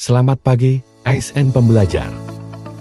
Selamat pagi, ASN pembelajar.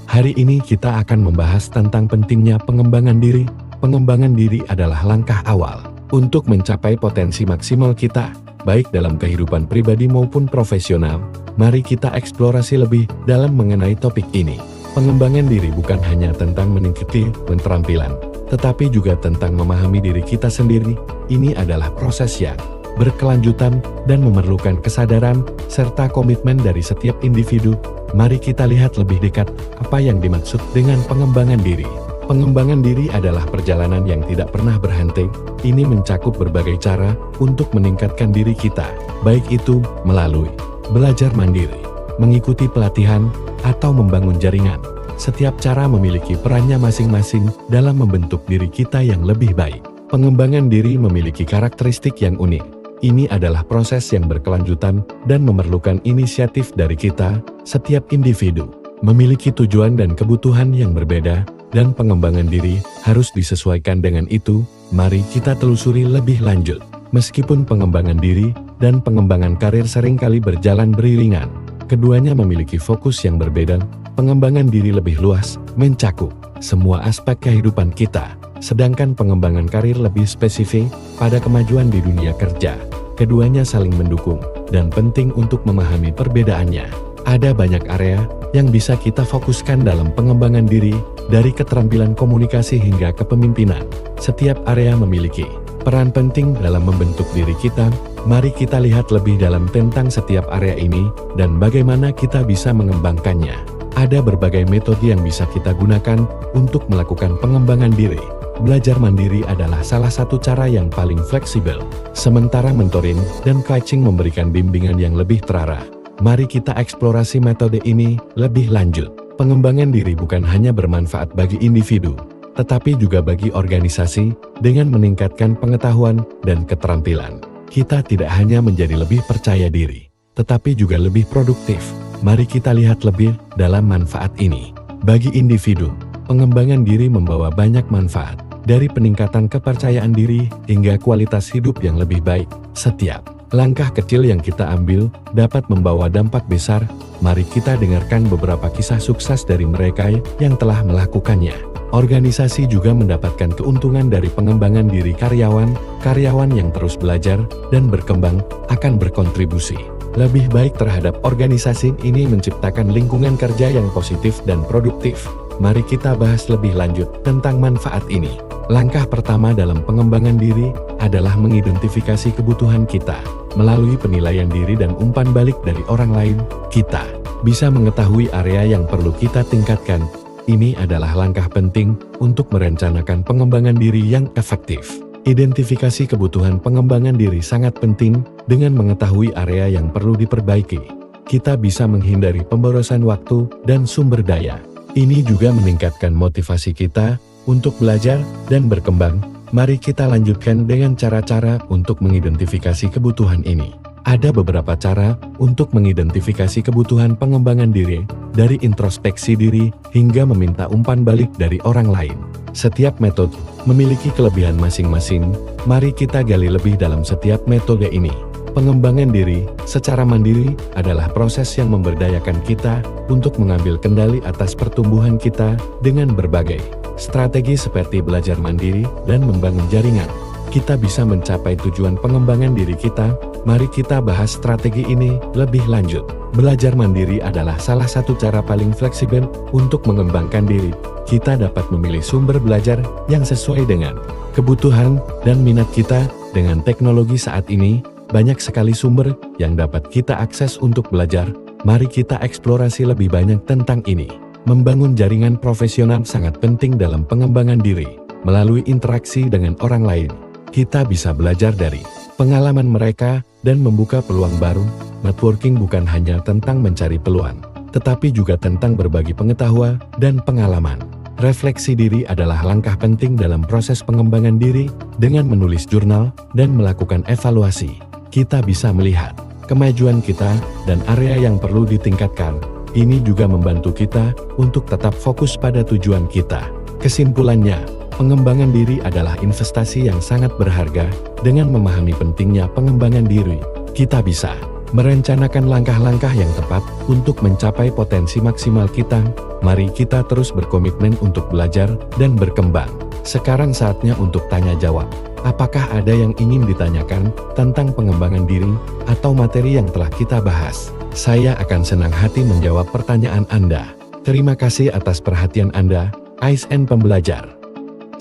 Hari ini kita akan membahas tentang pentingnya pengembangan diri. Pengembangan diri adalah langkah awal untuk mencapai potensi maksimal kita, baik dalam kehidupan pribadi maupun profesional. Mari kita eksplorasi lebih dalam mengenai topik ini. Pengembangan diri bukan hanya tentang meningkatkan keterampilan, tetapi juga tentang memahami diri kita sendiri. Ini adalah proses yang berkelanjutan dan memerlukan kesadaran serta komitmen dari setiap individu. Mari kita lihat lebih dekat apa yang dimaksud dengan pengembangan diri. Pengembangan diri adalah perjalanan yang tidak pernah berhenti. Ini mencakup berbagai cara untuk meningkatkan diri kita, baik itu melalui belajar mandiri, mengikuti pelatihan, atau membangun jaringan. Setiap cara memiliki perannya masing-masing dalam membentuk diri kita yang lebih baik. Pengembangan diri memiliki karakteristik yang unik. Ini adalah proses yang berkelanjutan dan memerlukan inisiatif dari kita. Setiap individu memiliki tujuan dan kebutuhan yang berbeda, dan pengembangan diri harus disesuaikan dengan itu. Mari kita telusuri lebih lanjut. Meskipun pengembangan diri dan pengembangan karir seringkali berjalan beriringan, keduanya memiliki fokus yang berbeda. Pengembangan diri lebih luas, mencakup semua aspek kehidupan kita, sedangkan pengembangan karir lebih spesifik pada kemajuan di dunia kerja. Keduanya saling mendukung dan penting untuk memahami perbedaannya. Ada banyak area yang bisa kita fokuskan dalam pengembangan diri, dari keterampilan komunikasi hingga kepemimpinan. Setiap area memiliki peran penting dalam membentuk diri kita. Mari kita lihat lebih dalam tentang setiap area ini dan bagaimana kita bisa mengembangkannya. Ada berbagai metode yang bisa kita gunakan untuk melakukan pengembangan diri. Belajar mandiri adalah salah satu cara yang paling fleksibel, sementara mentoring dan coaching memberikan bimbingan yang lebih terarah. Mari kita eksplorasi metode ini lebih lanjut. Pengembangan diri bukan hanya bermanfaat bagi individu, tetapi juga bagi organisasi. Dengan meningkatkan pengetahuan dan keterampilan, kita tidak hanya menjadi lebih percaya diri, tetapi juga lebih produktif. Mari kita lihat lebih dalam manfaat ini. Bagi individu, pengembangan diri membawa banyak manfaat, dari peningkatan kepercayaan diri hingga kualitas hidup yang lebih baik. Setiap langkah kecil yang kita ambil dapat membawa dampak besar. Mari kita dengarkan beberapa kisah sukses dari mereka yang telah melakukannya. Organisasi juga mendapatkan keuntungan dari pengembangan diri karyawan. Karyawan yang terus belajar dan berkembang akan berkontribusi lebih baik terhadap organisasi. Ini menciptakan lingkungan kerja yang positif dan produktif. Mari kita bahas lebih lanjut tentang manfaat ini. Langkah pertama dalam pengembangan diri adalah mengidentifikasi kebutuhan kita. Melalui penilaian diri dan umpan balik dari orang lain, kita bisa mengetahui area yang perlu kita tingkatkan. Ini adalah langkah penting untuk merencanakan pengembangan diri yang efektif. Identifikasi kebutuhan pengembangan diri sangat penting. Dengan mengetahui area yang perlu diperbaiki, kita bisa menghindari pemborosan waktu dan sumber daya. Ini juga meningkatkan motivasi kita untuk belajar dan berkembang. Mari kita lanjutkan dengan cara-cara untuk mengidentifikasi kebutuhan ini. Ada beberapa cara untuk mengidentifikasi kebutuhan pengembangan diri, dari introspeksi diri hingga meminta umpan balik dari orang lain. Setiap metode memiliki kelebihan masing-masing. Mari kita gali lebih dalam setiap metode ini. Pengembangan diri secara mandiri adalah proses yang memberdayakan kita untuk mengambil kendali atas pertumbuhan kita dengan berbagai strategi seperti belajar mandiri dan membangun jaringan. Kita bisa mencapai tujuan pengembangan diri kita. Mari kita bahas strategi ini lebih lanjut. Belajar mandiri adalah salah satu cara paling fleksibel untuk mengembangkan diri. Kita dapat memilih sumber belajar yang sesuai dengan kebutuhan dan minat kita. Dengan teknologi saat ini, banyak sekali sumber yang dapat kita akses untuk belajar. Mari kita eksplorasi lebih banyak tentang ini. Membangun jaringan profesional sangat penting dalam pengembangan diri. Melalui interaksi dengan orang lain, kita bisa belajar dari pengalaman mereka dan membuka peluang baru. Networking bukan hanya tentang mencari peluang, tetapi juga tentang berbagi pengetahuan dan pengalaman. Refleksi diri adalah langkah penting dalam proses pengembangan diri. Dengan menulis jurnal dan melakukan evaluasi, kita bisa melihat kemajuan kita dan area yang perlu ditingkatkan. Ini juga membantu kita untuk tetap fokus pada tujuan kita. Kesimpulannya, pengembangan diri adalah investasi yang sangat berharga. Dengan memahami pentingnya pengembangan diri, kita bisa Merencanakan langkah-langkah yang tepat untuk mencapai potensi maksimal kita. Mari kita terus berkomitmen untuk belajar dan berkembang. Sekarang saatnya untuk tanya jawab. Apakah ada yang ingin ditanyakan tentang pengembangan diri atau materi yang telah kita bahas? Saya akan senang hati menjawab pertanyaan Anda. Terima kasih atas perhatian Anda, ASN Pembelajar.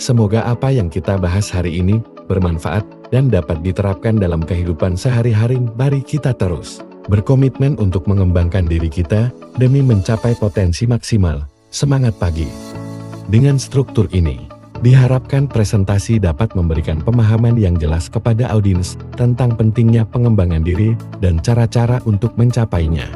Semoga apa yang kita bahas hari ini bermanfaat dan dapat diterapkan dalam kehidupan sehari-hari. Mari kita terus berkomitmen untuk mengembangkan diri kita demi mencapai potensi maksimal. Semangat pagi! Dengan struktur ini, diharapkan presentasi dapat memberikan pemahaman yang jelas kepada audiens tentang pentingnya pengembangan diri dan cara-cara untuk mencapainya.